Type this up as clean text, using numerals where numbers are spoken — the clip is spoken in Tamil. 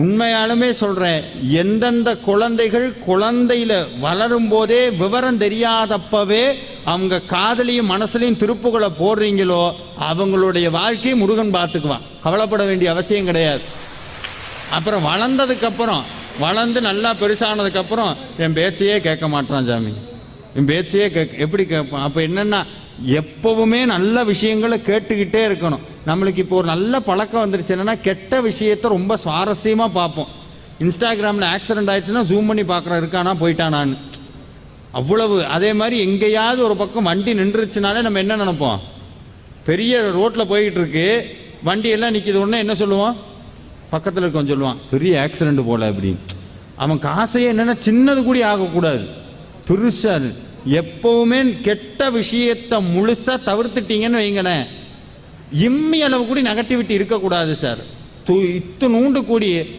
உண்மையாலுமே சொல்றேன், எந்தெந்த குழந்தைகள் குழந்தையில வளரும் போதே விவரம் தெரியாதப்பவே அவங்க காதலையும் மனசுலையும் திருப்புகளை போடுறீங்களோ அவங்களுடைய வாழ்க்கையை முருகன் பார்த்துக்குவான், கவலைப்பட வேண்டிய அவசியம் கிடையாது. அப்புறம் வளர்ந்ததுக்கு அப்புறம் வளர்ந்து நல்லா பெருசானதுக்கு அப்புறம் என் பேச்சையே கேட்க மாட்டான் சாமி, என் பேச்சையே எப்படி கேட்பான்? அப்ப என்னன்னா எப்பவுமே நல்ல விஷயங்களை கேட்டுக்கிட்டே இருக்கணும். நம்மளுக்கு இப்போ ஒரு நல்ல பழக்கம் வந்துருச்சு, என்னன்னா கெட்ட விஷயத்த ரொம்ப சுவாரஸ்யமா பார்ப்போம். இன்ஸ்டாகிராம்ல ஆக்சிடென்ட் ஆயிடுச்சுன்னா ஜூம் பண்ணி பார்க்குறேன், இருக்கானா போயிட்டானான்னு, அவ்வளவு. அதே மாதிரி எங்கேயாவது ஒரு பக்கம் வண்டி நின்றுச்சுனாலே நம்ம என்ன நினைப்போம், பெரிய ரோட்ல போய்கிட்டு இருக்கு வண்டி எல்லாம் நிற்கிது, உடனே என்ன சொல்லுவோம், பக்கத்தில் இருக்கவன் சொல்லுவான் பெரிய ஆக்சிடென்ட் போல அப்படின்னு. அவன் காசையே என்னன்னா சின்னது கூட ஆகக்கூடாது, பெருசா. எப்பவுமே கெட்ட விஷயத்தை முழுசா தவிர்த்துட்டீங்கன்னு வைங்களேன், இம்மி அளவு கூட நெகட்டிவிட்டி இருக்கக்கூடாது சார். இத்து நூண்டு கூடி